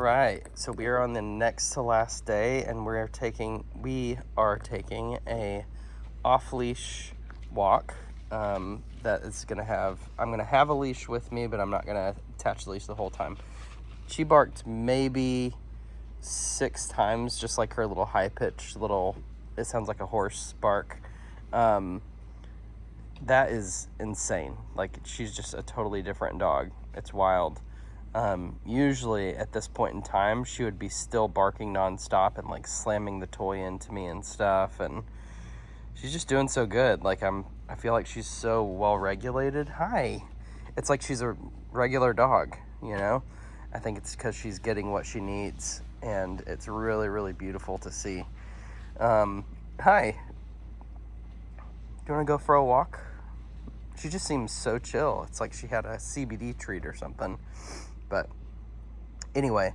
right, so we are on the next to last day, and we are taking a off-leash walk. That is gonna have, I'm gonna have a leash with me, but I'm not gonna attach the leash the whole time. She barked maybe 6 times, just like her little high-pitched little, it sounds like a horse bark. That is insane. Like, she's just a totally different dog. It's wild. Usually at this point in time, she would be still barking nonstop and like slamming the toy into me and stuff. And she's just doing so good. Like, I feel like she's so well regulated. Hi. It's like she's a regular dog, you know? I think it's because she's getting what she needs, and it's really, really beautiful to see. Hi. Do you want to go for a walk? She just seems so chill. It's like she had a CBD treat or something. But anyway,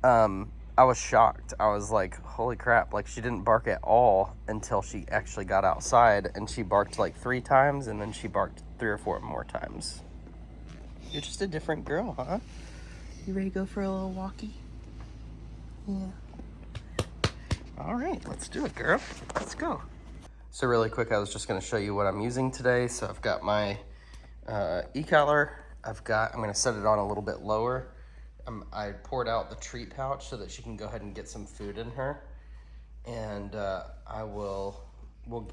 I was shocked. I was like, holy crap. Like, she didn't bark at all until she actually got outside, and she barked like 3 times, and then she barked 3 or 4 more times. You're just a different girl, huh? You ready to go for a little walkie? Yeah. All right, let's do it, girl. Let's go. So really quick, I was just gonna show you what I'm using today. So I've got my e-collar. I'm gonna set it on a little bit lower. I poured out the treat pouch so that she can go ahead and get some food in her. And we'll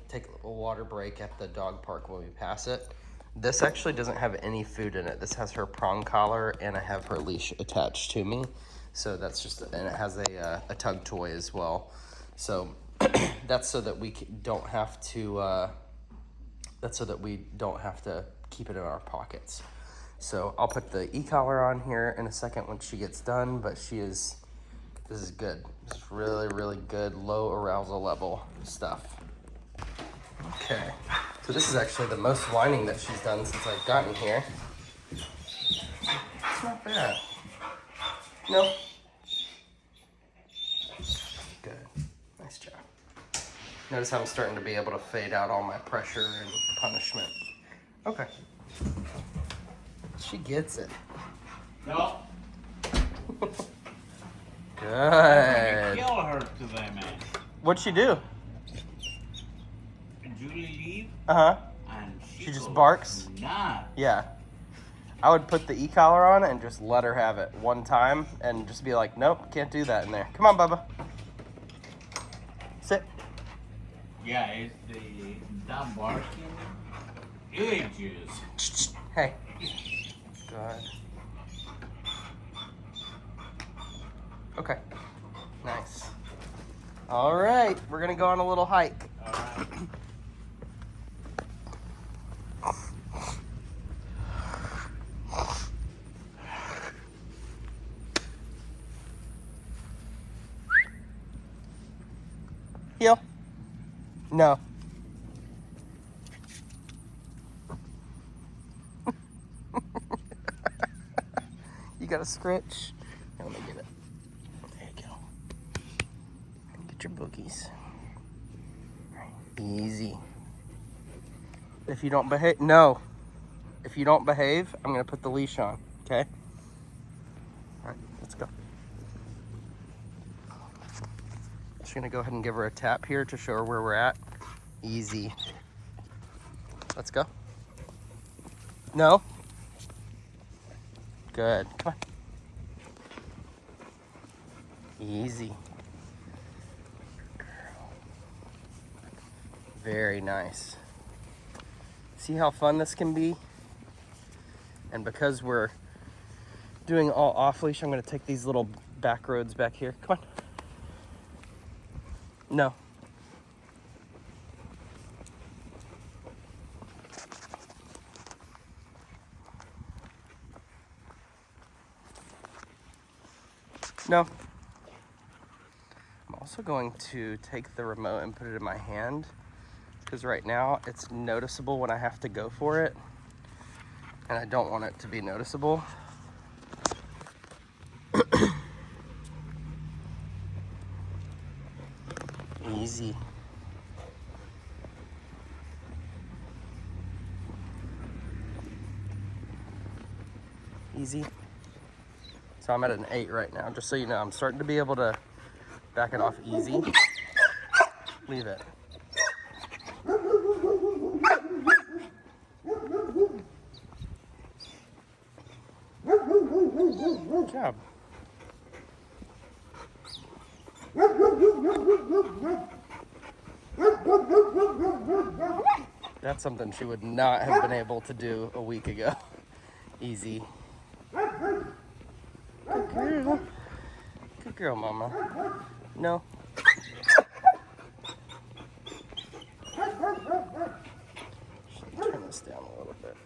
take a little water break at the dog park when we pass it. This actually doesn't have any food in it. This has her prong collar, and I have her leash attached to me. So that's just, and it has a tug toy as well. So that's so that we don't have to, keep it in our pockets. So I'll put the e-collar on here in a second when she gets done, but this is good. This is really, really good, low arousal level stuff. Okay, so this is actually the most whining that she's done since I've gotten here. It's not bad. No. Good, nice job. Notice how I'm starting to be able to fade out all my pressure and punishment. Okay. She gets it. No. Good. I'm gonna kill her today, man. What'd she do? Julie leave. Uh-huh. And She just barks? Nah. Yeah. I would put the e-collar on and just let her have it one time and just be like, nope, can't do that in there. Come on, Bubba. Sit. Yeah, it's that barking. Ages. Hey. Good. Okay. Nice. All right, we're gonna go on a little hike. All right. Heel. No. You got a scratch? Here, let me get it. There you go. Get your boogies. Easy. If you don't behave, no. If you don't behave, I'm gonna put the leash on, okay? All right, let's go. Just gonna go ahead and give her a tap here to show her where we're at. Easy. Let's go. No. Good. Come on. Easy. Girl. Very nice. See how fun this can be? And because we're doing all off leash, I'm gonna take these little back roads back here. Come on. No. No. I'm also going to take the remote and put it in my hand, because right now it's noticeable when I have to go for it, and I don't want it to be noticeable. Easy. Easy. So I'm at an 8 right now, just so you know. I'm starting to be able to back it off easy. Leave it. Good job. That's something she would not have been able to do a week ago. Easy. Good girl. Good girl, Mama. No. Turn this down a little bit.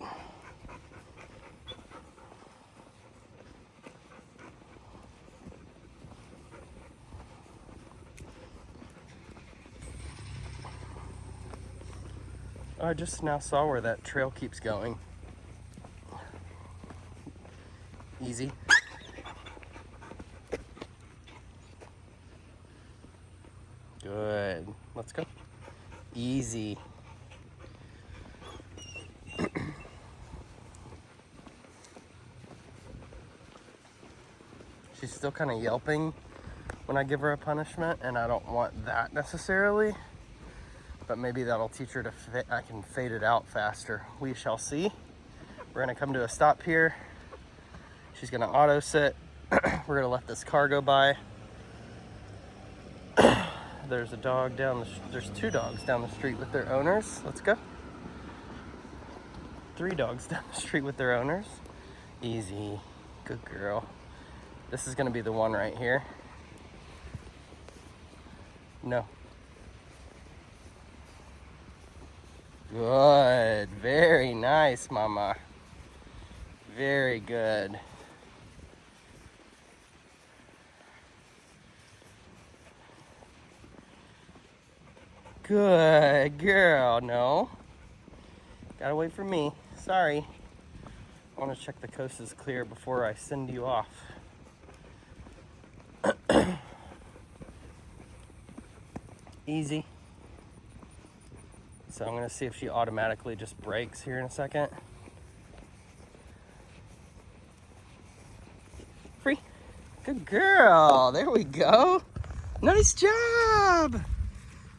Oh, I just now saw where that trail keeps going. Easy. Good. Let's go. Easy. She's still kind of yelping when I give her a punishment, and I don't want that necessarily. But maybe that'll teach her to I can fade it out faster. We shall see. We're gonna come to a stop here. She's gonna auto sit. We're gonna let this car go by. There's a dog there's 2 dogs down the street with their owners. Let's go. 3 dogs down the street with their owners. Easy, good girl. This is gonna be the one right here. No. Good, very nice, Mama. Very good. Good girl. No. Gotta wait for me. Sorry. I want to check the coast is clear before I send you off. Easy. So I'm gonna see if she automatically just brakes here in a second. Free. Good girl. There we go. Nice job.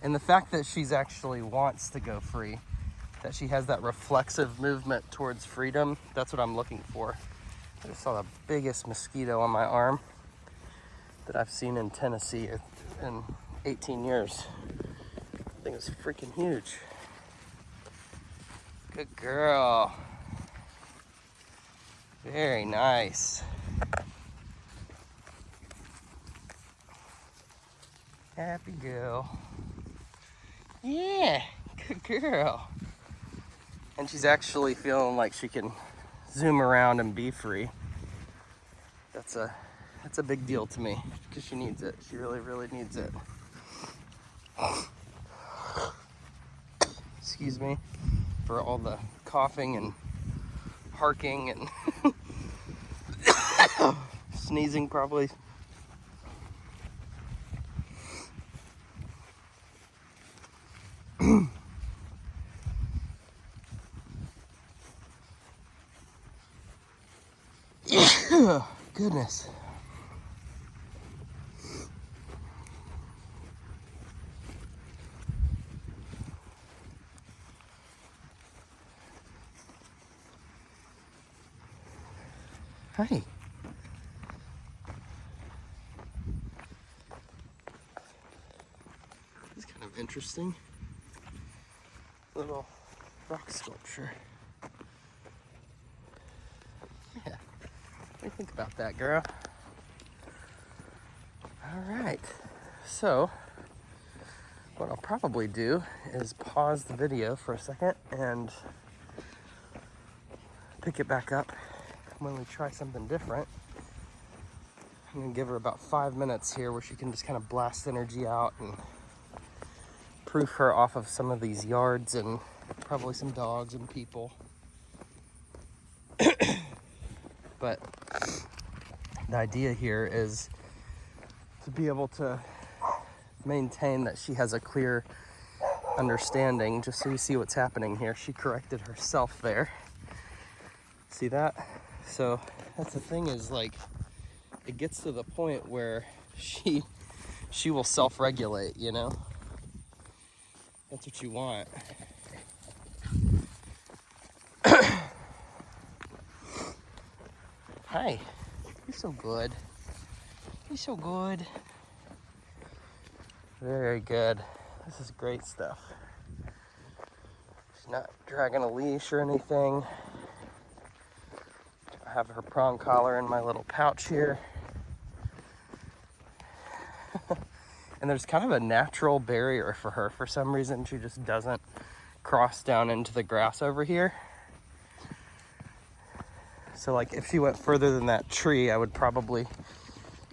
And the fact that she's actually wants to go free, that she has that reflexive movement towards freedom, that's what I'm looking for. I just saw the biggest mosquito on my arm that I've seen in Tennessee in 18 years. I think it's freaking huge. Good girl. Very nice. Happy girl. Yeah, good girl. And she's actually feeling like she can zoom around and be free. That's a big deal to me because she needs it. She really, really needs it. Excuse me for all the coughing and harking and sneezing probably. Goodness. Hi. It's kind of interesting. Little rock sculpture. Yeah. What do you think about that, girl? All right. So, what I'll probably do is pause the video for a second and pick it back up when we try something different. I'm gonna give her about 5 minutes here where she can just kind of blast energy out and proof her off of some of these yards and probably some dogs and people. But the idea here is to be able to maintain that she has a clear understanding, just so you see what's happening here. She corrected herself there. See that? So that's the thing, is like it gets to the point where she will self-regulate, you know? That's what you want. Hi, you're so good. You're so good. Very good. This is great stuff. She's not dragging a leash or anything. I have her prong collar in my little pouch here. And there's kind of a natural barrier for her. For some reason, she just doesn't cross down into the grass over here. So like if she went further than that tree, I would probably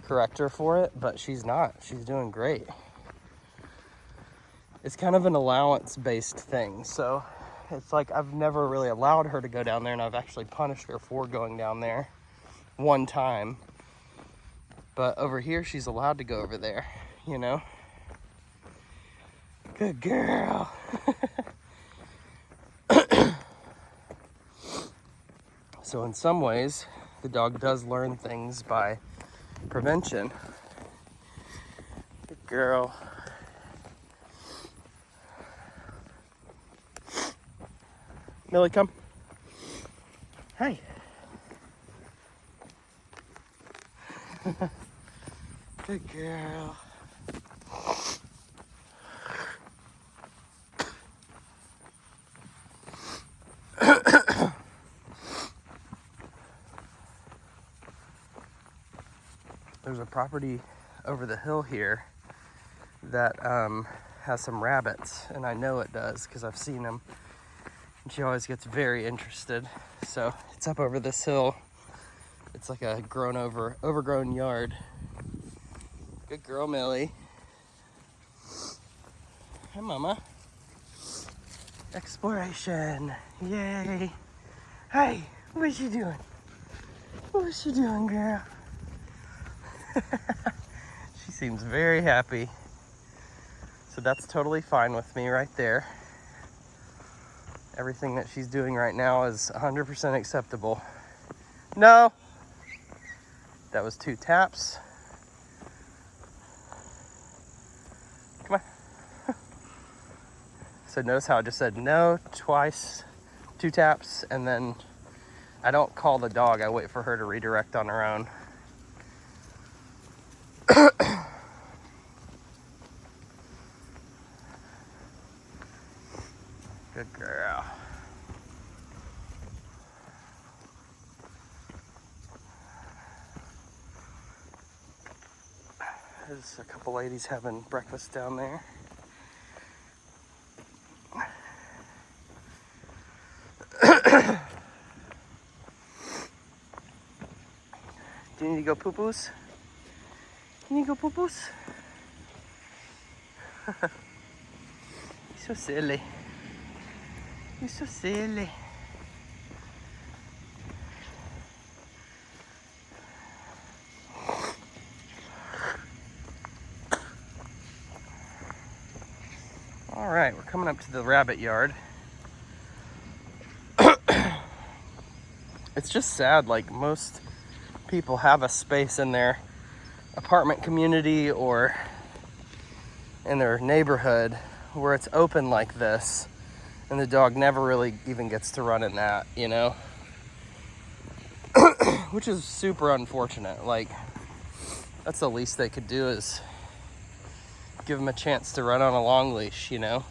correct her for it, but she's not. She's doing great. It's kind of an allowance-based thing. So it's like I've never really allowed her to go down there, and I've actually punished her for going down there one time. But over here, she's allowed to go over there, you know? Good girl. So in some ways, the dog does learn things by prevention. Good girl. Millie, come. Hi. Good girl. There's a property over the hill here that has some rabbits, and I know it does because I've seen them. And she always gets very interested. So it's up over this hill. It's like a overgrown yard. Good girl, Millie. Hi, Mama. Exploration. Yay. Hey, what's she doing? What's she doing, girl? She seems very happy. So that's totally fine with me right there. Everything that she's doing right now is 100% acceptable. No! That was 2 taps. Come on. So notice how I just said no twice, 2 taps, and then I don't call the dog. I wait for her to redirect on her own. Good girl. There's a couple ladies having breakfast down there. Do you need to go poo-poos? You need to go poo-poos? You're so silly. You're so silly. All right, we're coming up to the rabbit yard. It's just sad, like most people have a space in their apartment community or in their neighborhood where it's open like this, and the dog never really even gets to run in that, you know? Which is super unfortunate. Like, that's the least they could do is give him a chance to run on a long leash, you know?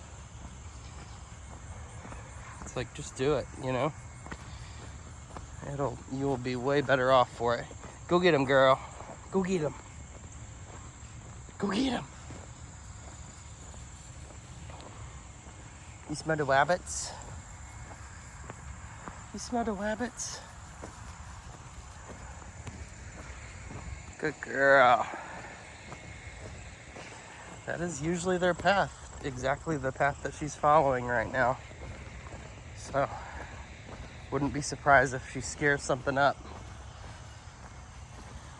It's like, just do it, you know? You will be way better off for it. Go get him, girl. Go get him. Go get him. You smell the rabbits? You smell the rabbits? Good girl. That is usually their path. Exactly the path that she's following right now. So, wouldn't be surprised if she scares something up.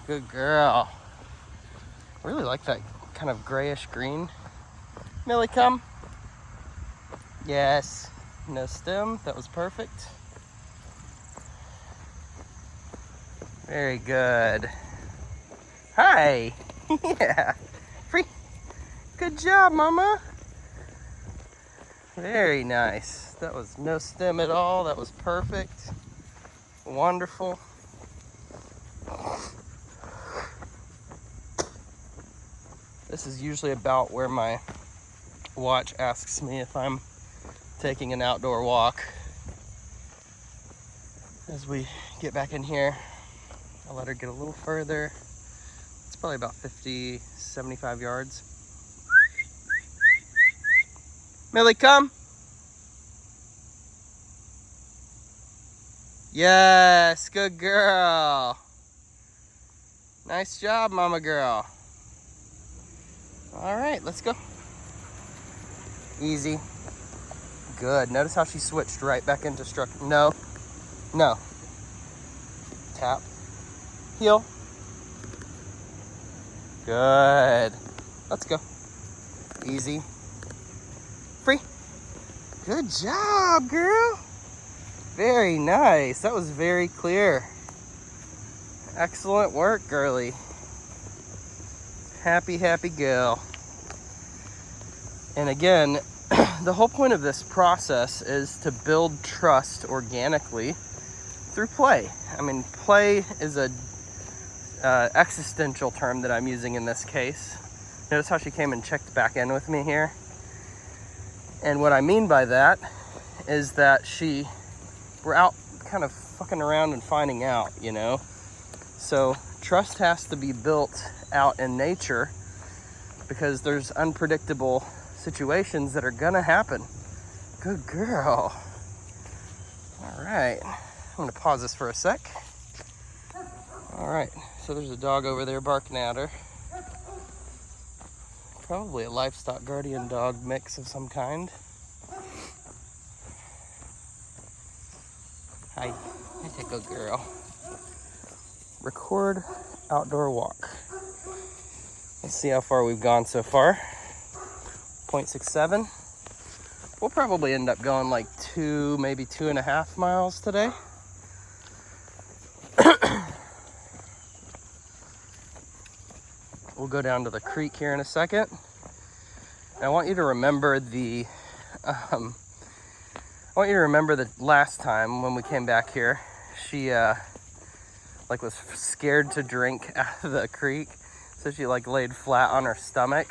Good girl. I really like that kind of grayish green. Millie, come. Yes. No stem. That was perfect. Very good. Hi. Yeah. Free. Good job, Mama. Very nice. That was no stem at all. That was perfect. Wonderful. This is usually about where my watch asks me if I'm taking an outdoor walk. As we get back in here, I'll let her get a little further. It's probably about 50, 75 yards. Millie, come. Yes, good girl. Nice job, mama girl. All right, let's go. Easy. Good. Notice how she switched right back into structure. No. No. Tap. Heel. Good. Let's go. Easy. Free. Good job, girl. Very nice. That was very clear. Excellent work, girly. Happy, happy girl. And again, the whole point of this process is to build trust organically through play. I mean, play is a existential term that I'm using in this case. Notice how she came and checked back in with me here. And what I mean by that is that we're out kind of fucking around and finding out, you know? So trust has to be built out in nature because there's unpredictable situations that are gonna happen. Good girl. All right, I'm gonna pause this for a sec. All right, so there's a dog over there barking at her. Probably a livestock guardian dog mix of some kind. Hi, that's a good girl. Record outdoor walk. Let's see how far we've gone so far. 0.67. We'll probably end up going like 2, maybe 2.5 miles today. We'll go down to the creek here in a second. And I want you to remember the last time when we came back here, she was scared to drink out of the creek, so she laid flat on her stomach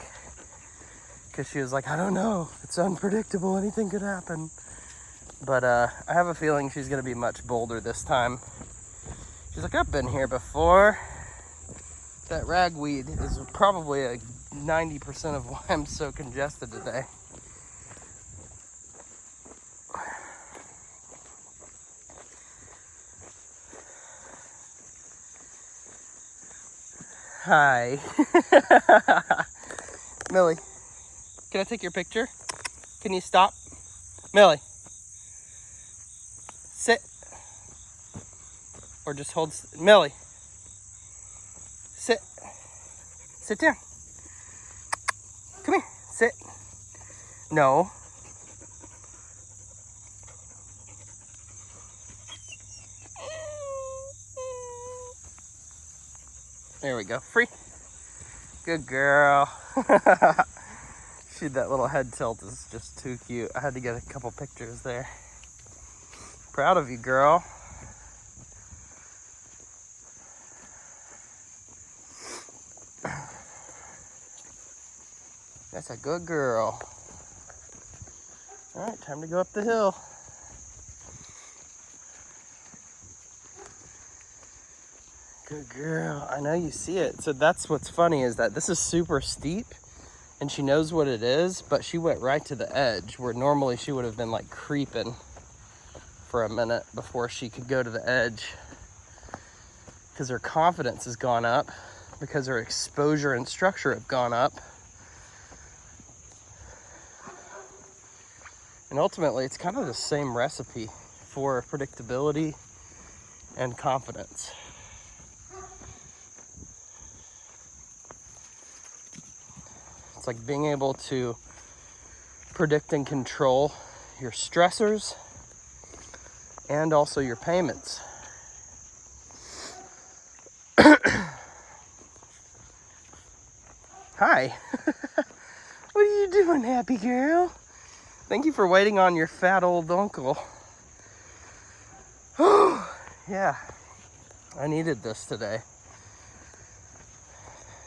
because she was like, I don't know, it's unpredictable, anything could happen. But I have a feeling she's gonna be much bolder this time. She's like, I've been here before. That ragweed is probably 90% of why I'm so congested today. Hi. Millie, can I take your picture? Can you stop? Millie, sit. Or just hold. Millie, sit. Sit down. Come here. Sit. No. There we go. Free. Good girl. That little head tilt is just too cute. I had to get a couple pictures there. Proud of you, girl. That's a good girl. All right, time to go up the hill. Good girl. I know you see it. So that's what's funny is that this is super steep and she knows what it is, but she went right to the edge where normally she would have been creeping for a minute before she could go to the edge because her confidence has gone up because her exposure and structure have gone up. And ultimately, it's kind of the same recipe for predictability and confidence. It's like being able to predict and control your stressors and also your payments. Hi. What are you doing, happy girl? Thank you for waiting on your fat old uncle. Oh, yeah. I needed this today.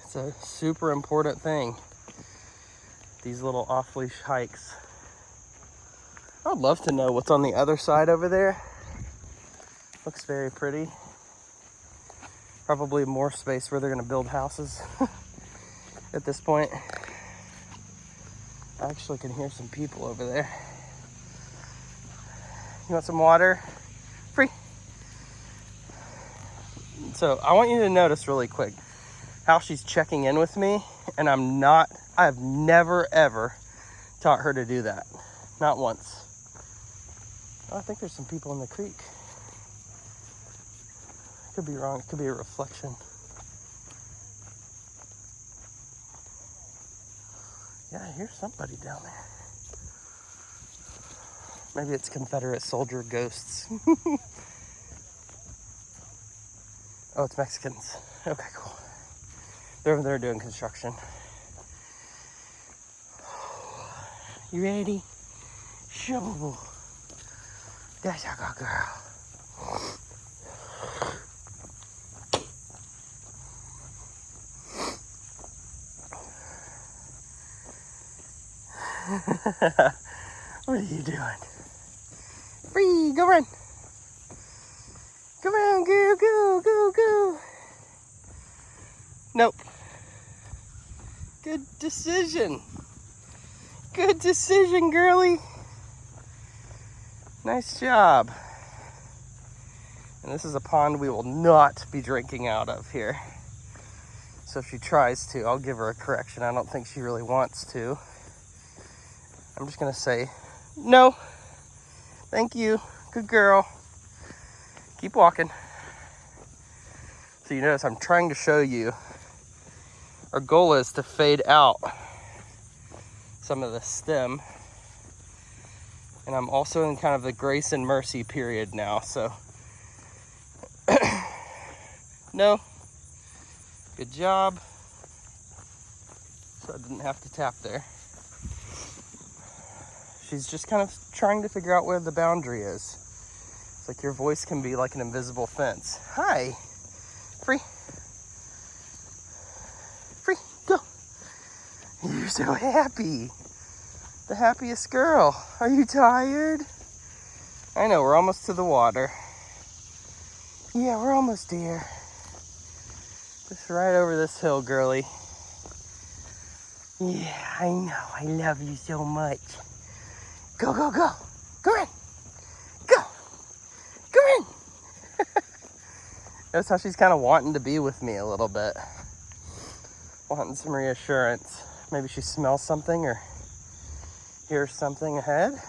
It's a super important thing. These little off-leash hikes. I'd love to know what's on the other side over there. Looks very pretty. Probably more space where they're gonna build houses at this point. I actually can hear some people over there. You want some water? Free. So I want you to notice really quick how she's checking in with me, and I have never ever taught her to do that. Not once. Oh, I think there's some people in the creek. Could be wrong, it could be a reflection. Yeah, I hear somebody down there. Maybe it's Confederate soldier ghosts. Oh, it's Mexicans. Okay, cool. They're over there doing construction. You ready? Shovel. That's a good girl. What are you doing? Free, go run. Go on, girl, go. Nope. Good decision. Good decision, girly. Nice job. And this is a pond we will not be drinking out of here. So if she tries to, I'll give her a correction. I don't think she really wants to. I'm just gonna say, no, thank you, good girl. Keep walking. So you notice I'm trying to show you, our goal is to fade out some of the stem. And I'm also in kind of the grace and mercy period now, so. No, good job. So I didn't have to tap there. She's just kind of trying to figure out where the boundary is. It's like your voice can be like an invisible fence. Hi, free, go. You're so happy. The happiest girl. Are you tired? I know, we're almost to the water. Yeah, we're almost there. Just right over this hill, girly. Yeah, I know, I love you so much. Go. Go in. Go in. Notice how she's kind of wanting to be with me a little bit. Wanting some reassurance. Maybe she smells something or hears something ahead.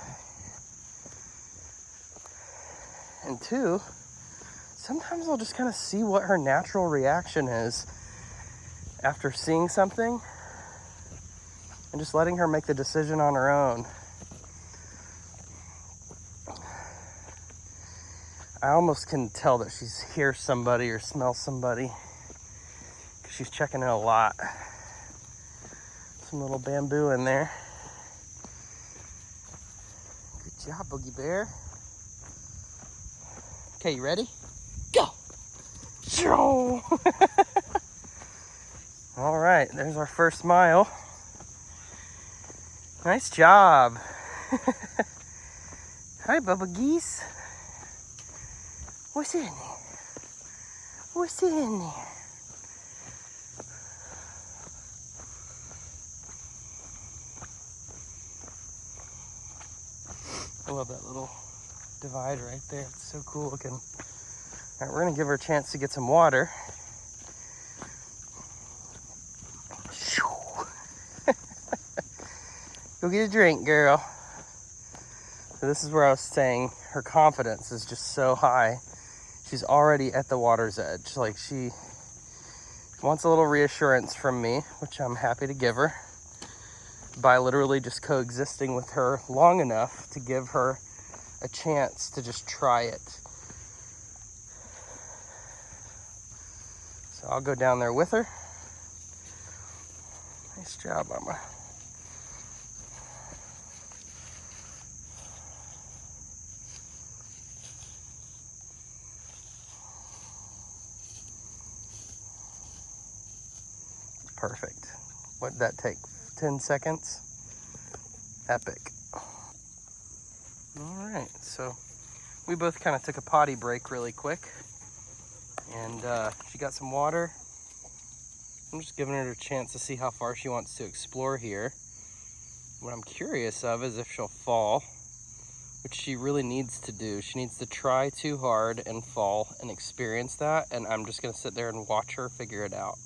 And two, sometimes I'll just kind of see what her natural reaction is after seeing something and just letting her make the decision on her own. I almost can tell that she hears somebody or smells somebody because she's checking in a lot. Some little bamboo in there. Good job, Boogie Bear. Okay, you ready? Go! Show! All right, there's our first mile. Nice job. Hi, Bubba Geese. What's in there? What's in there? I love that little divide right there. It's so cool looking. All right, we're gonna give her a chance to get some water. Go get a drink, girl. So this is where I was saying her confidence is just so high. She's already at the water's edge. Like, she wants a little reassurance from me, which I'm happy to give her by literally just coexisting with her long enough to give her a chance to just try it. So I'll go down there with her Nice job, Mama. Perfect. What'd that take? 10 seconds? Epic. All right, so we both kind of took a potty break really quick, and she got some water. I'm just giving her a chance to see how far she wants to explore here. What I'm curious of is if she'll fall, which she really needs to do. She needs to try too hard and fall and experience that, and I'm just gonna sit there and watch her figure it out.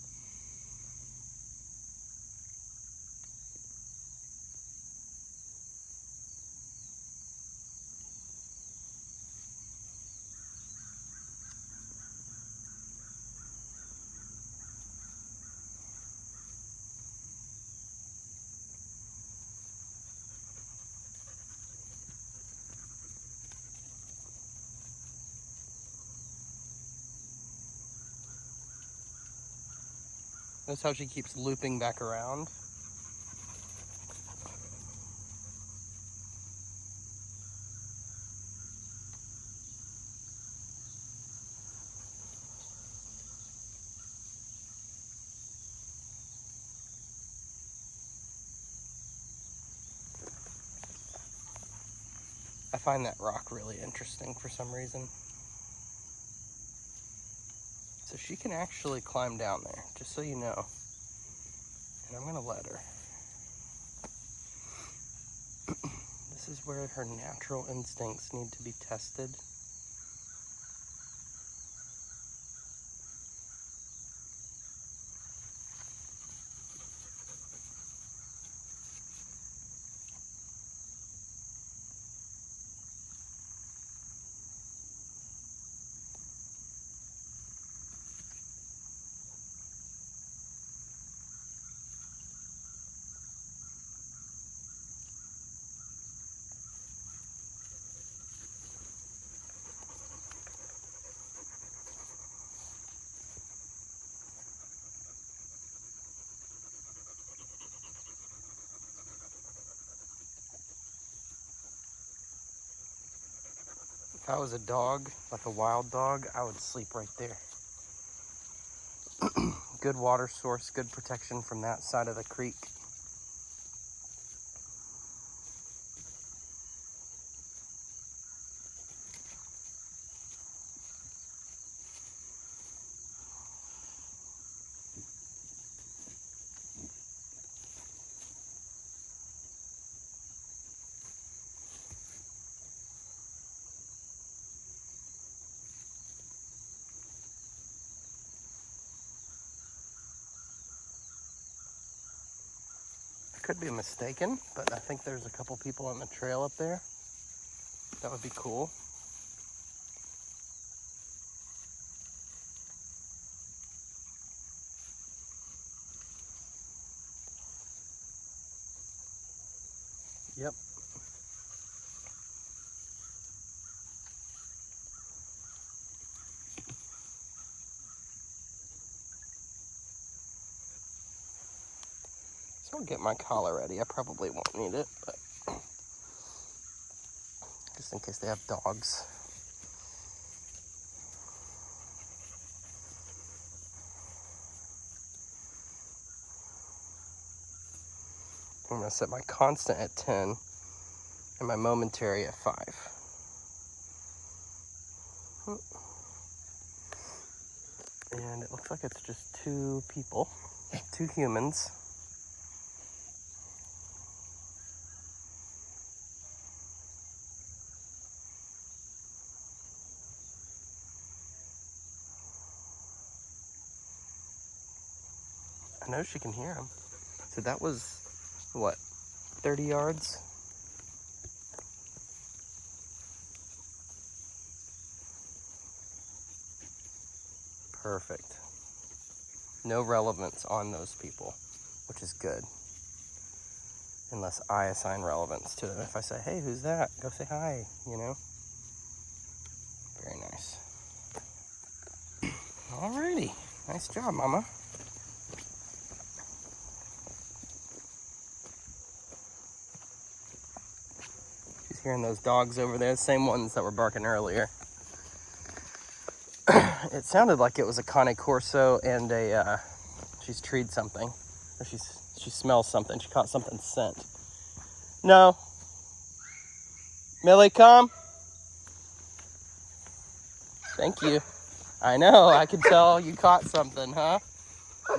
Notice how she keeps looping back around. I find that rock really interesting for some reason. So she can actually climb down there, just so you know. And I'm gonna let her. This is where her natural instincts need to be tested. If I was a dog, like a wild dog, I would sleep right there. Good water source, good protection from that side of the creek. Could be mistaken, but I think there's a couple people on the trail up there. That would be cool. Yep. So I'll get my collar ready. I probably won't need it, but just in case they have dogs. I'm gonna set my constant at 10 and my momentary at 5. And it looks like it's just 2 people, 2 humans. I know she can hear him. So that was, what, 30 yards? Perfect. No relevance on those people, which is good. Unless I assign relevance to them. If I say, hey, who's that? Go say hi, you know? Very nice. Alrighty. Nice job, Mama. hearing those dogs over there, the same ones that were barking earlier. It sounded like it was a Cane Corso and a, she's treed something. Or she smells something. She caught something scent. No. Millie, come. Thank you. I know, I can tell you caught something, huh?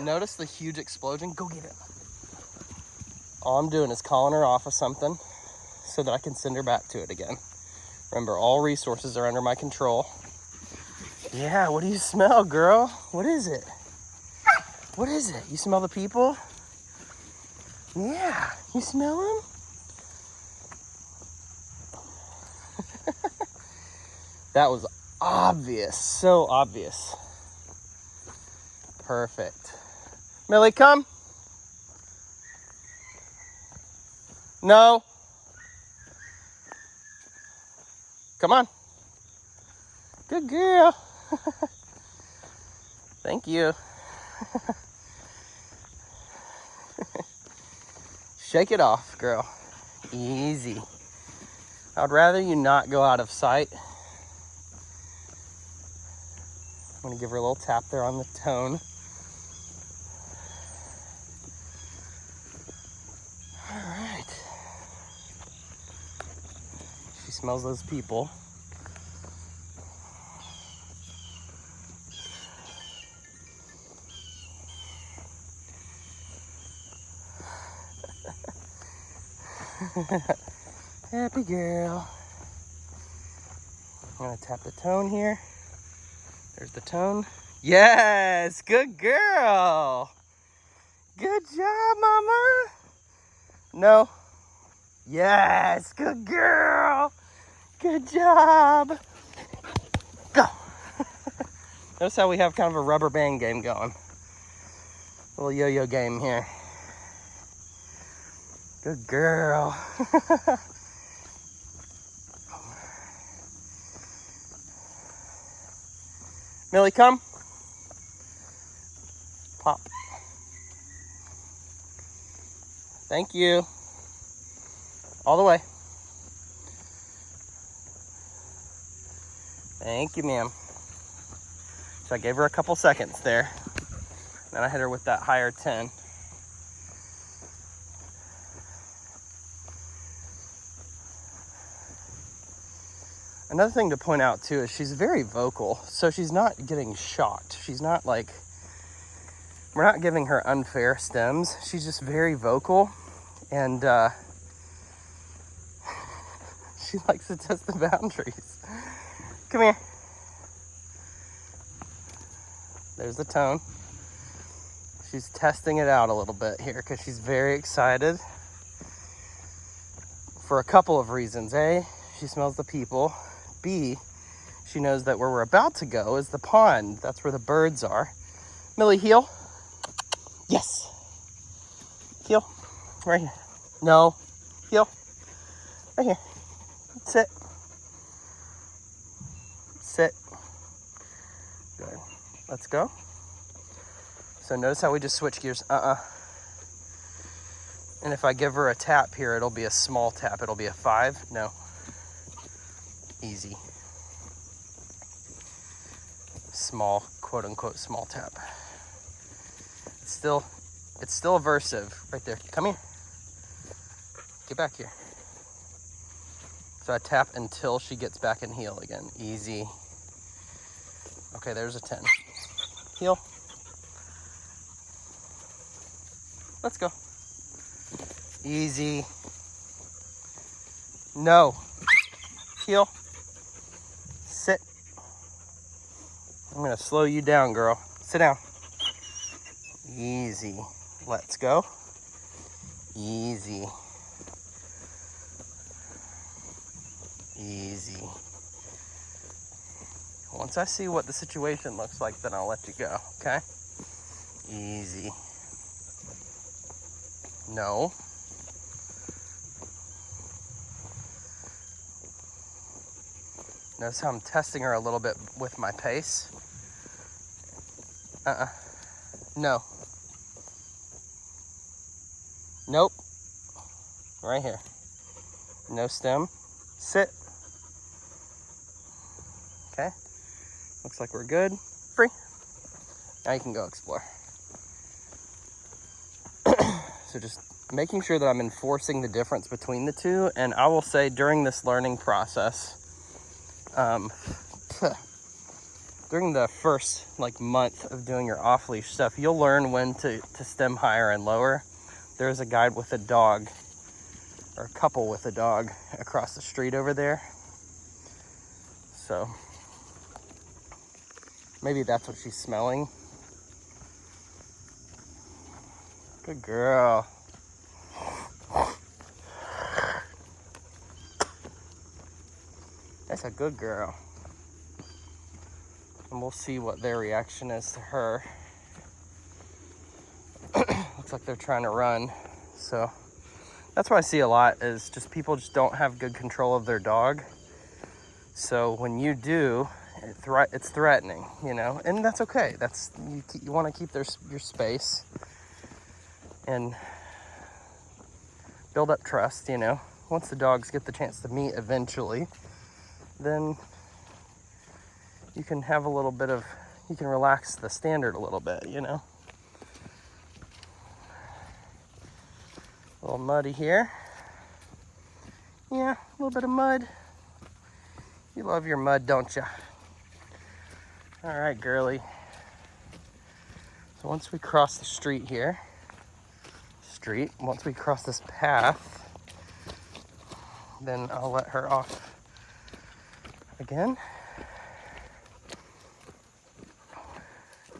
Notice the huge explosion? Go get it. All I'm doing is calling her off of something so that I can send her back to it again. Remember, all resources are under my control. Yeah, what do you smell, girl? What is it? What is it? You smell the people? Yeah, you smell them? That was obvious, so obvious. Perfect. Millie, come. No. Come on. Good girl. Thank you. Shake it off, girl. Easy. I'd rather you not go out of sight. I'm gonna give her a little tap there on the tone. All right. She smells those people. Happy girl. I'm gonna tap the tone here. There's the tone. Yes, good girl. Good job, mama. No. Yes, good girl. Good job. Go. Notice how we have kind of a rubber band game going. A little yo-yo game here. Good girl. Millie, come. Pop. Thank you. All the way. Thank you, ma'am. So I gave her a couple seconds there. Then I hit her with that higher 10. Another thing to point out too is she's very vocal, so she's not getting shocked. She's not like, we're not giving her unfair stems. She's just very vocal, and she likes to test the boundaries. Come here. There's the tone. She's testing it out a little bit here because she's very excited for a couple of reasons. A, she smells the people. B, she knows that where we're about to go is the pond. That's where the birds are. Millie, heel. Yes. Heel. Right here. No. Heel. Right here. Sit. Sit. Good. Let's go. So notice how we just switch gears. And if I give her a tap here, it'll be a small tap. It'll be a 5. No. Easy. Small, quote unquote, small tap. It's still aversive. Right there. Come here. Get back here. So I tap until she gets back in heel again. Easy. Okay, there's a 10. Heel. Let's go. Easy. No. Heel. Sit. I'm gonna slow you down, girl. Sit down. Easy. Let's go. Easy. Easy. Once I see what the situation looks like, then I'll let you go, okay? Easy. No. Notice how I'm testing her a little bit with my pace. No. Nope. Right here. No stem. Sit. Okay. Looks like we're good. Free. Now you can go explore. So just making sure that I'm enforcing the difference between the two. And I will say during this learning process, during the first month of doing your off-leash stuff, you'll learn when to stem higher and lower. There's a guy with a dog, or a couple with a dog, across the street over there. So maybe that's what she's smelling. Good girl. That's a good girl. And we'll see what their reaction is to her. Looks like they're trying to run. So that's what I see a lot, is just people just don't have good control of their dog. So when you do, it's threatening, you know, and that's okay. That's you want to keep your space and build up trust, you know. Once the dogs get the chance to meet eventually, then you can have a little bit of, you can relax the standard a little bit, you know. A little muddy here. Yeah, a little bit of mud. You love your mud, don't you? All right, girly. So once we cross the street here, once we cross this path, then I'll let her off again.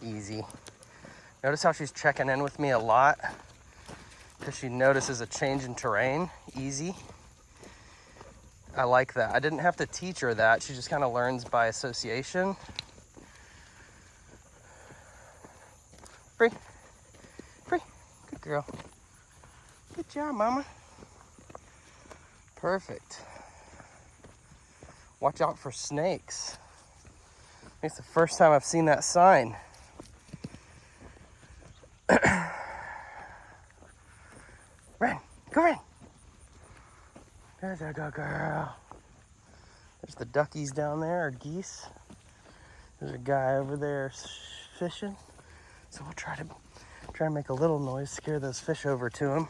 Easy. Notice how she's checking in with me a lot, because she notices a change in terrain. Easy. I like that. I didn't have to teach her that. She just kind of learns by association. Free. Free. Good girl. Good job, mama. Perfect. Watch out for snakes. It's the first time I've seen that sign. Ren, go Ren. There's a good girl. There's the duckies down there, or geese. There's a guy over there fishing. So we'll try to make a little noise, scare those fish over to him.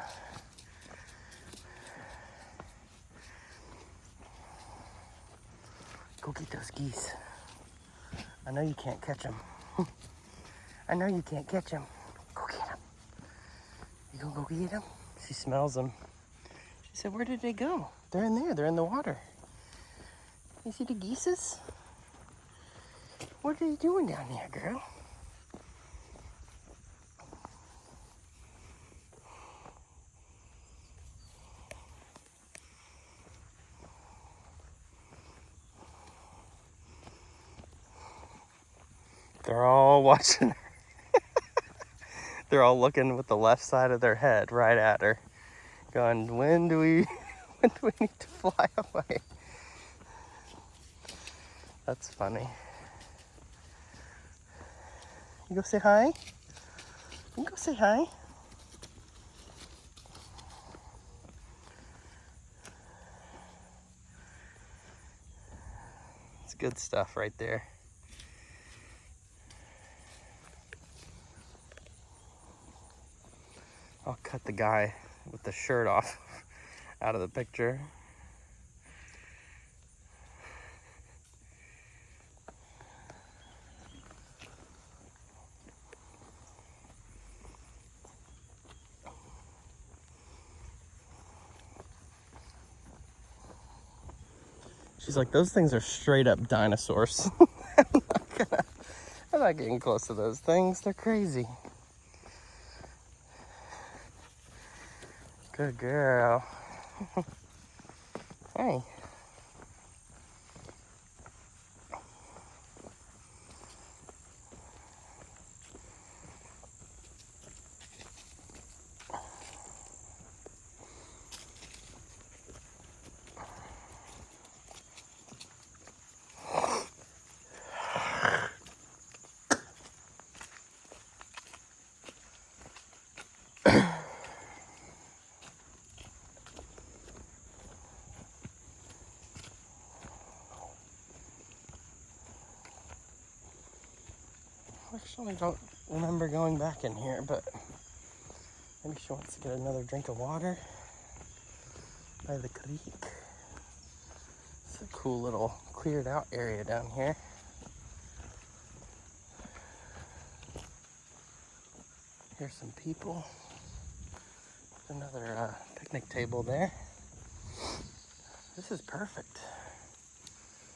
Go get those geese. I know you can't catch them. I know you can't catch them. Go get them. You gonna go get them? She smells them. She said, where did they go? They're in there. They're in the water. You see the geeses? What are they doing down there, girl? They're all watching her. They're all looking with the left side of their head right at her, going, when do we need to fly away? That's funny. You go say hi? You go say hi? It's good stuff right there. I'll cut the guy with the shirt off out of the picture. She's like, those things are straight up dinosaurs. I'm not getting close to those things. They're crazy. Good girl. Hey. actually don't remember going back in here, but maybe she wants to get another drink of water by the creek. It's a cool little cleared out area down here. Here's some people. There's another picnic table there. This is perfect,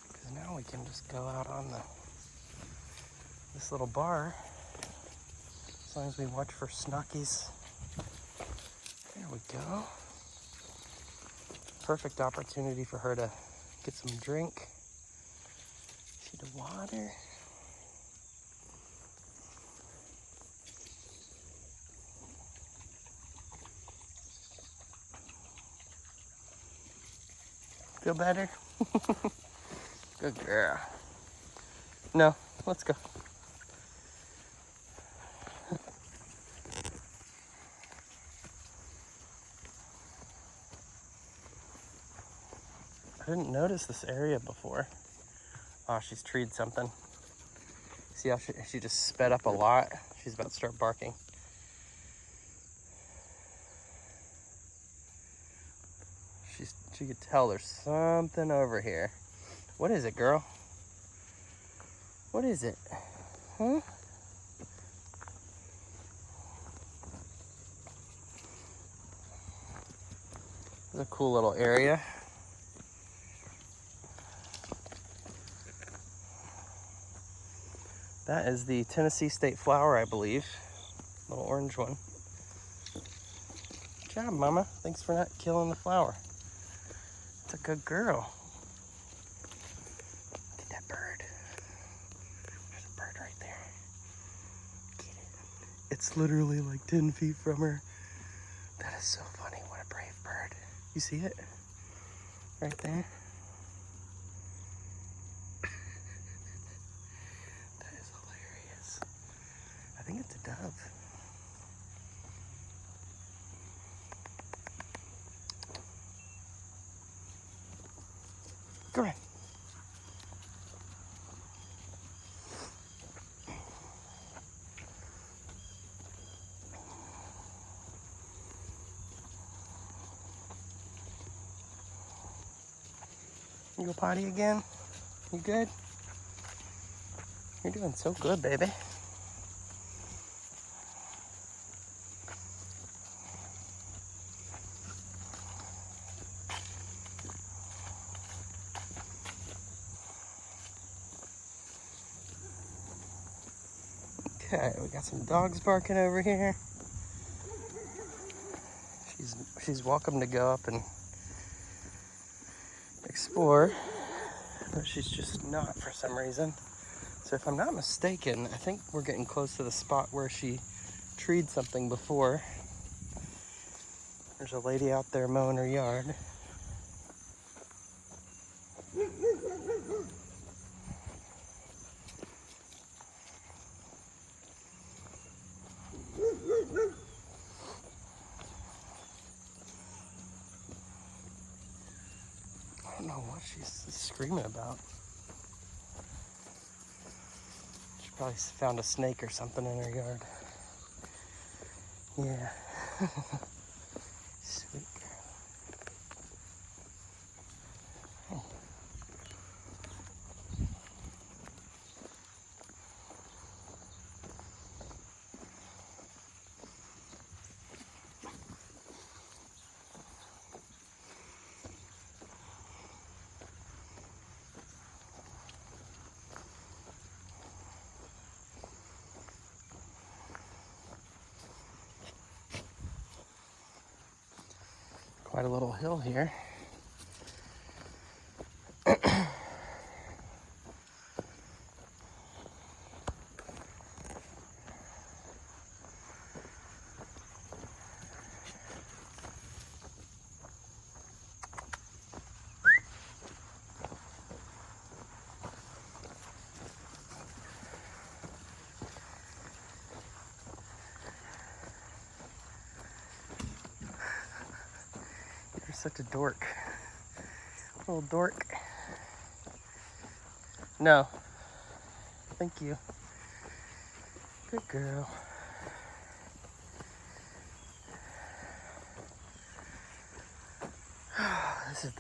because now we can just go out on this little bar, as long as we watch for snockies. There we go. Perfect opportunity for her to get some drink. Sheet of water. Feel better? Good girl. No, let's go. I didn't notice this area before. Oh, she's treed something. See how she just sped up a lot? She's about to start barking. She could tell there's something over here. What is it, girl? What is it? Huh? It's a cool little area. That is the Tennessee state flower, I believe. Little orange one. Good job, Mama. Thanks for not killing the flower. It's a good girl. Look at that bird. There's a bird right there. Get it. It's literally like 10 feet from her. That is so funny. What a brave bird. You see it? Right there. That is hilarious. I think it's a dove. Go ahead. You go potty again? You good? You're doing so good, baby. Okay, we got some dogs barking over here. She's welcome to go up and explore, but she's just not for some reason. So if I'm not mistaken, I think we're getting close to the spot where she treed something before. There's a lady out there mowing her yard. I don't know what she's screaming about. She probably found a snake or something in her yard. Yeah. Sweet girl. Oh. Quite a little hill here. You're such a dork. Little dork. No. Thank you. Good girl. This is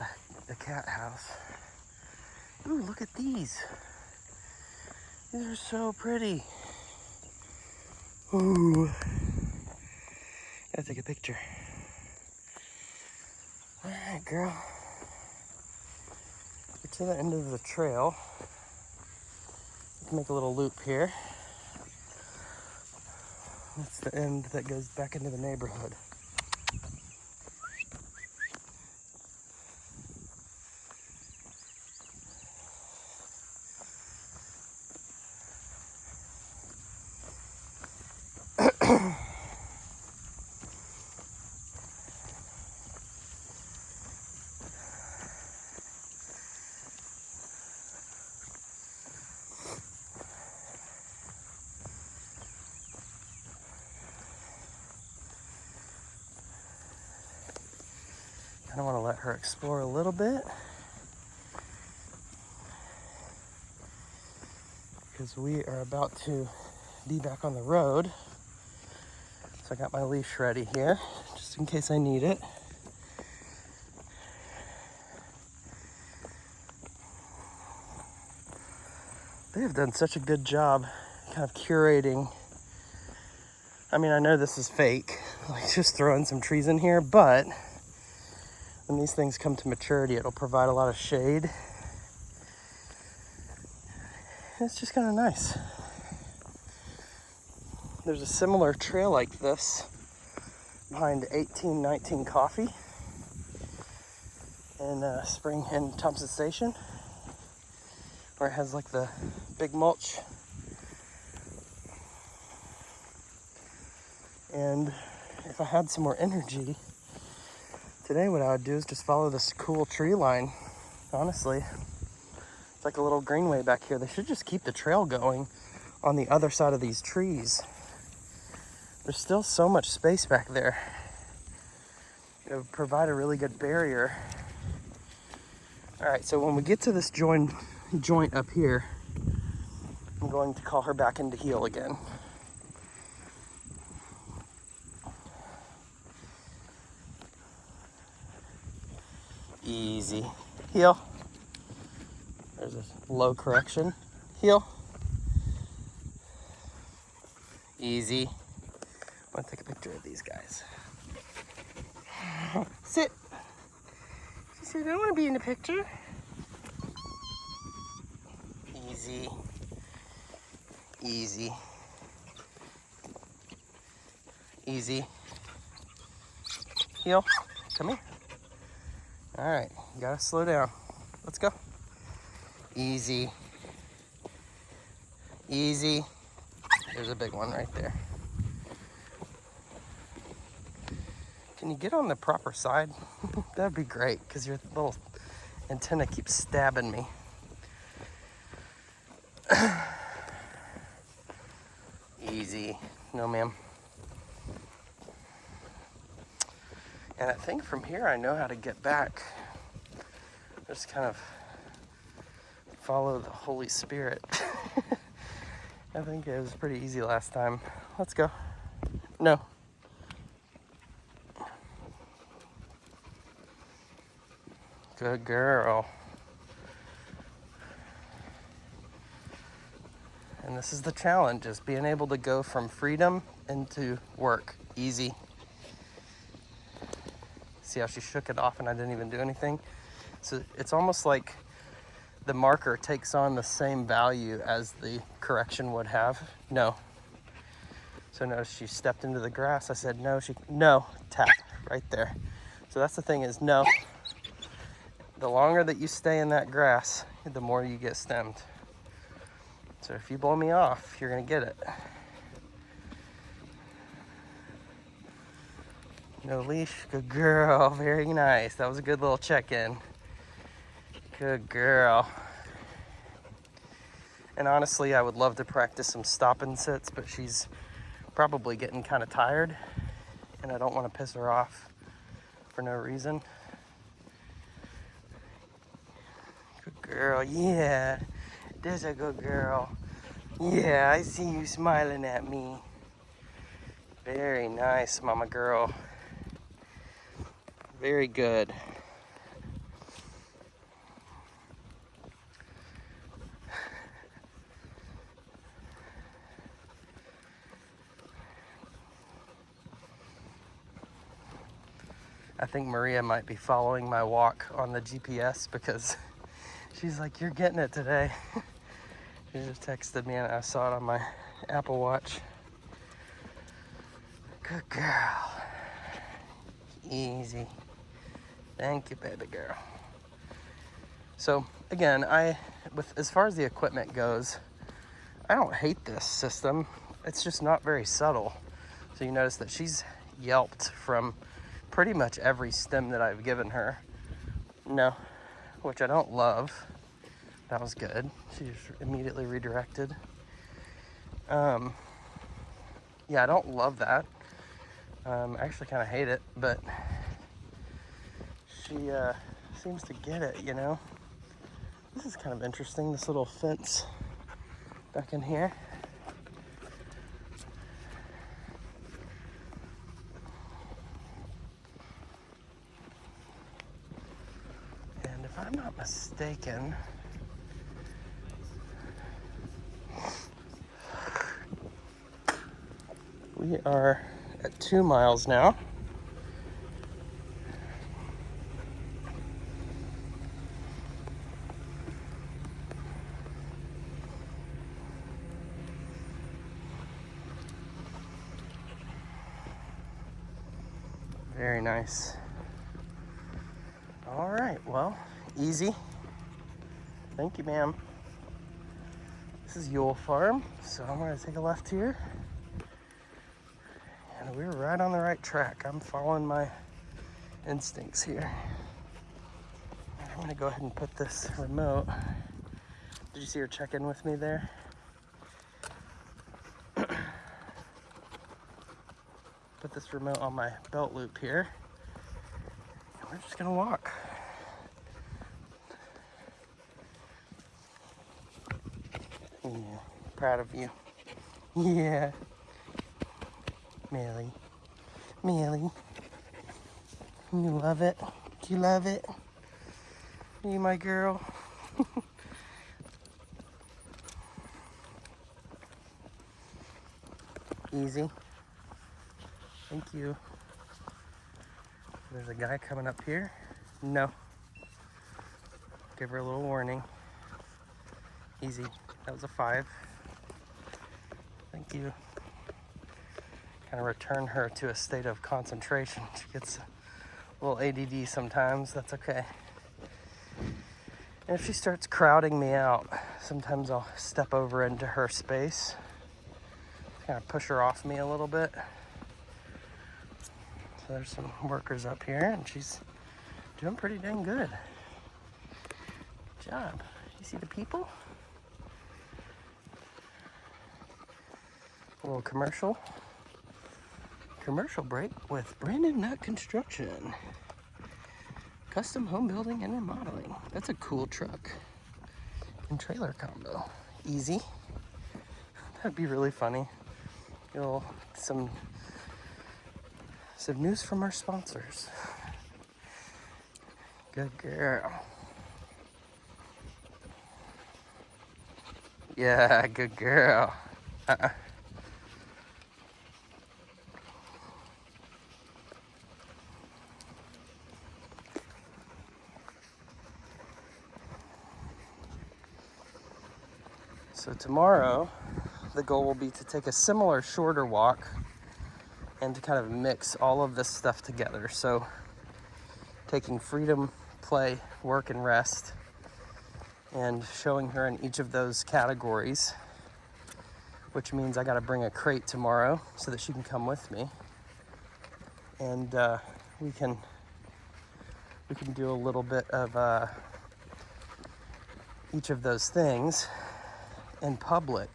the cat house. Ooh, look at these. These are so pretty. Ooh. Gotta take a picture. Alright, girl. We're to the end of the trail. We can make a little loop here. That's the end that goes back into the neighborhood. I want to let her explore a little bit because we are about to be back on the road. So I got my leash ready here just in case I need it. They have done such a good job kind of curating. I mean, I know this is fake, like just throwing some trees in here, but when these things come to maturity, it'll provide a lot of shade. It's just kind of nice. There's a similar trail like this behind 1819 Coffee in Thompson Station, where it has like the big mulch. And if I had some more energy, today what I would do is just follow this cool tree line, honestly. It's like a little greenway back here. They should just keep the trail going on the other side of these trees. There's still so much space back there. It would provide a really good barrier. All right, so when we get to this joint up here, I'm going to call her back into heel again. Easy. Heel. There's a low correction. Heel. Easy. I want to take a picture of these guys. Sit. She said, I want to be in the picture. Easy. Easy. Easy. Heel. Come here. All right, you gotta slow down. Let's go. Easy. Easy. There's a big one right there. Can you get on the proper side? That'd be great, because your little antenna keeps stabbing me. Easy. No, ma'am. And I think from here I know how to get back. Just kind of follow the Holy Spirit. I think it was pretty easy last time. Let's go. No. Good girl. And this is the challenge, is being able to go from freedom into work. Easy. See how she shook it off and I didn't even do anything? So it's almost like the marker takes on the same value as the correction would have. No. So notice she stepped into the grass. I said no, no, tap, right there. So that's the thing, is no. The longer that you stay in that grass, the more you get stemmed. So if you blow me off, you're gonna get it. No leash, good girl, very nice. That was a good little check-in. Good girl. And honestly, I would love to practice some stop and sits, but she's probably getting kind of tired, and I don't want to piss her off for no reason. Good girl, yeah. There's a good girl. Yeah, I see you smiling at me. Very nice, mama girl. Very good. I think Maria might be following my walk on the GPS because she's like, "You're getting it today." She just texted me and I saw it on my Apple Watch. Good girl. Easy. Thank you, baby girl. So again, as far as the equipment goes, I don't hate this system. It's just not very subtle. So you notice that she's yelped from pretty much every stem that I've given her. No, which I don't love. That was good. She just immediately redirected. Yeah, I don't love that. I actually kind of hate it, but she seems to get it, you know? This is kind of interesting, this little fence back in here. And if I'm not mistaken, we are at 2 miles now. Very nice. All right, well, easy. Thank you, ma'am. This is Yule Farm, so I'm gonna take a left here. And we're right on the right track. I'm following my instincts here. I'm gonna go ahead and put this remote. Did you see her check in with me there? Put this remote on my belt loop here. And we're just gonna walk. Yeah, proud of you. Yeah. Millie. Millie. You love it? You love it? You my girl? Easy. Thank you. There's a guy coming up here. No. Give her a little warning. Easy. That was a 5. Thank you. Kind of return her to a state of concentration. She gets a little ADD sometimes. That's okay. And if she starts crowding me out, sometimes I'll step over into her space. Kind of push her off me a little bit. So there's some workers up here, and she's doing pretty dang good. Good job. You see the people? A little commercial break with Brandon Nut Construction. Custom home building and remodeling. That's a cool truck and trailer combo. Easy. That'd be really funny. Some news from our sponsors. Good girl. Yeah, good girl. So tomorrow, the goal will be to take a similar shorter walk and to kind of mix all of this stuff together. So taking freedom, play, work, and rest, and showing her in each of those categories, which means I got to bring a crate tomorrow so that she can come with me, and we can do a little bit of each of those things in public,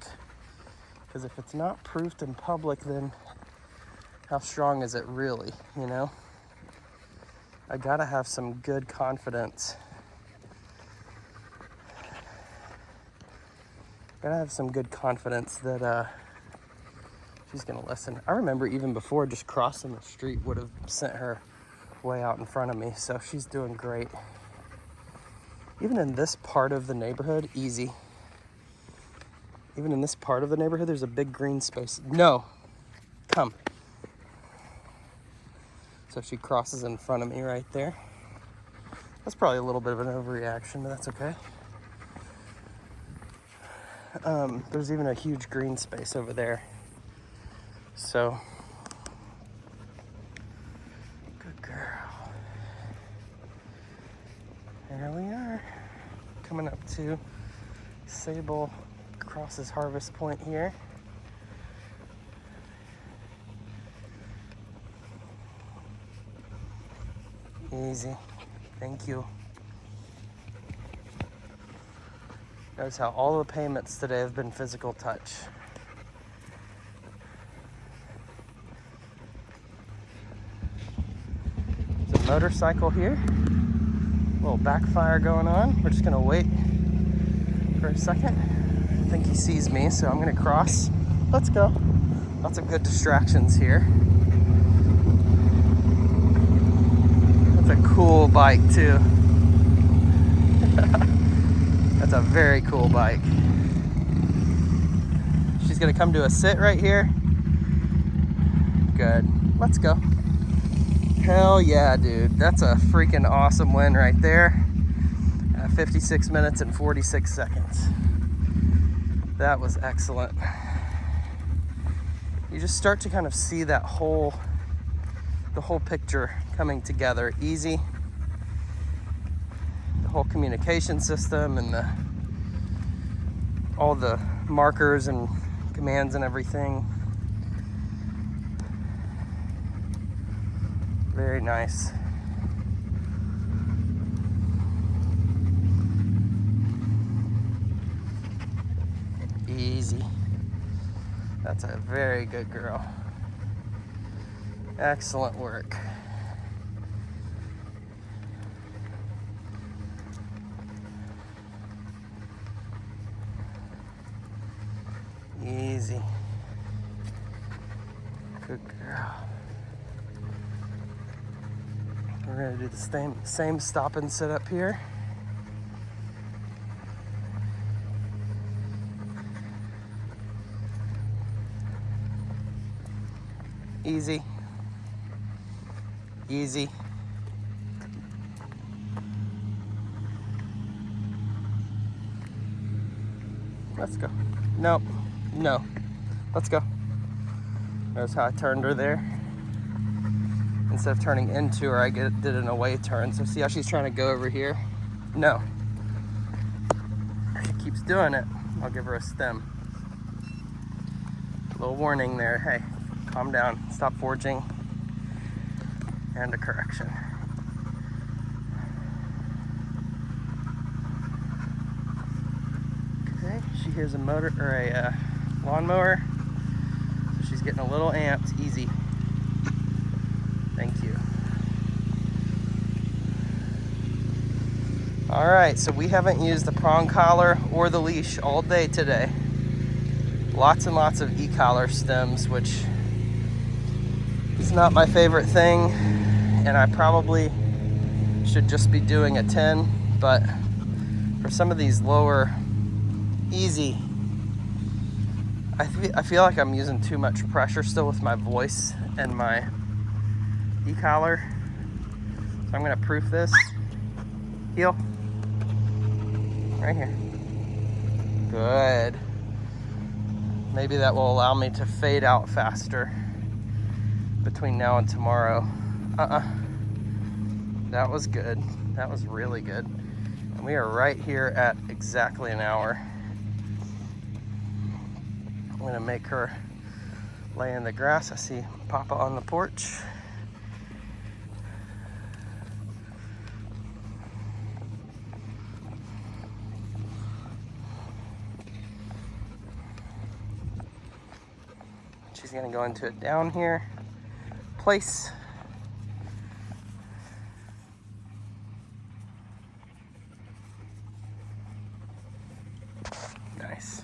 because if it's not proofed in public, then how strong is it really, you know? I gotta have some good confidence Gotta have some good confidence that she's gonna listen. I remember even before, just crossing the street would have sent her way out in front of me, so she's doing great. Even in this part of the neighborhood, easy. Even in this part of the neighborhood, there's a big green space. No, come. So she crosses in front of me right there. That's probably a little bit of an overreaction, but that's okay. There's even a huge green space over there. So, good girl. There we are. Coming up to Sable Crosses Harvest Point here. Easy. Thank you. Notice how all the payments today have been physical touch. There's a motorcycle here. A little backfire going on. We're just gonna wait for a second. I think he sees me, so I'm gonna cross. Let's go. Lots of good distractions here. That's a cool bike too. That's a very cool bike. She's gonna come to a sit right here. Good. Let's go. Hell yeah, dude. That's a freaking awesome win right there. 56 minutes and 46 seconds. That was excellent. You just start to kind of see that the whole picture coming together. Easy. The whole communication system and all the markers and commands and everything. Very nice. Easy. That's a very good girl. Excellent work. Easy. Good girl. We're gonna do the same stop and sit up here. Easy. Easy. Let's go. Nope. No. Let's go. Notice how I turned her there. Instead of turning into her, I did an away turn. So see how she's trying to go over here? No. She keeps doing it. I'll give her a stem. A little warning there. Hey, calm down. Stop forging. And a correction. Okay, she hears a motor or a lawnmower. So she's getting a little amped. Easy. Thank you. All right, so we haven't used the prong collar or the leash all day today. Lots and lots of e-collar stems, which is not my favorite thing, and I probably should just be doing a 10, but for some of these lower, easy, I feel like I'm using too much pressure still with my voice and my e-collar. So I'm gonna proof this. Heel. Right here. Good. Maybe that will allow me to fade out faster between now and tomorrow. That was good. That was really good. And we are right here at exactly an hour. I'm gonna make her lay in the grass. I see Papa on the porch. She's gonna go into it down here. Place. Nice.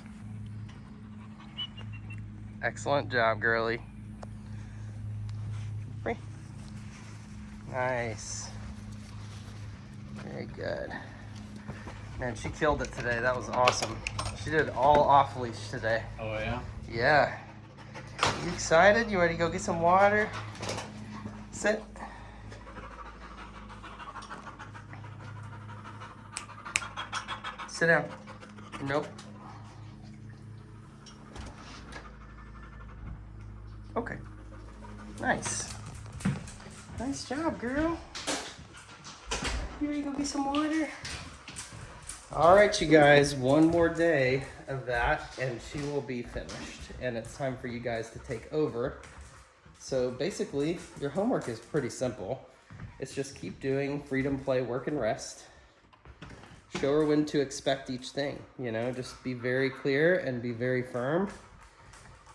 Excellent job, girly. Free. Nice. Very good. Man, she killed it today. That was awesome. She did all off leash today. Oh, yeah? Yeah. You excited? You ready to go get some water? Sit. Sit down. Nope. Okay. Nice. Nice job, girl. You ready to go get some water? All right, you guys, one more day of that and she will be finished. And it's time for you guys to take over. So basically, your homework is pretty simple. It's just keep doing freedom, play, work, and rest. Show her when to expect each thing, you know, just be very clear and be very firm.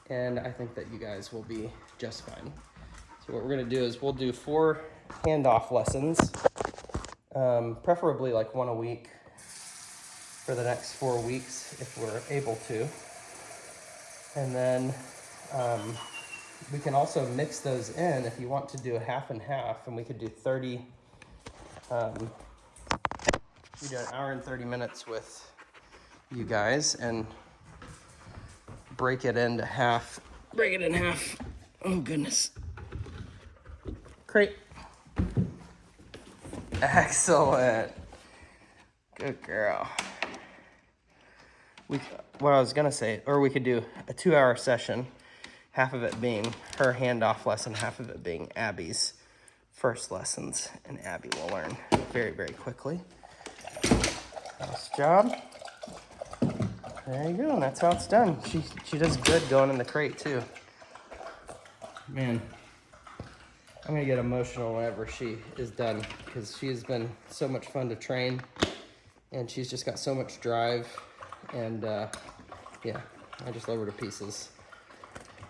And I think that you guys will be just fine. So what we're gonna do is we'll do 4 handoff lessons, preferably like 1 a week for the next 4 weeks if we're able to. And then we can also mix those in if you want to do a half and half, and we could do 30, we do an hour and 30 minutes with you guys and break it into half. Break it in half. Oh goodness. Crate. Excellent. Good girl. What I was gonna say, or we could do a 2-hour session, half of it being her handoff lesson, half of it being Abby's first lessons, and Abby will learn very, very quickly. Nice job. There you go, and that's how it's done. She does good going in the crate too. Man, I'm gonna get emotional whenever she is done because she has been so much fun to train, and she's just got so much drive, and yeah, I just love her to pieces.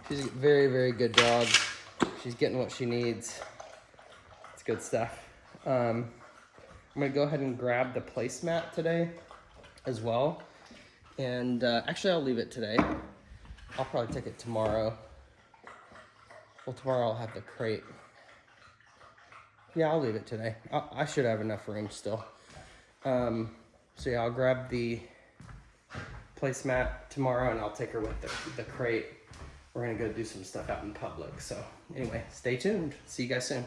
She's a very, very good dog. She's getting what she needs. It's good stuff. I'm gonna go ahead and grab the placemat today as well. And actually I'll leave it today. I'll probably take it tomorrow. Well, tomorrow I'll have the crate. Yeah, I'll leave it today. I should have enough room still. So yeah, I'll grab the placemat tomorrow and I'll take her with the crate. We're gonna go do some stuff out in public. So anyway, stay tuned. See you guys soon.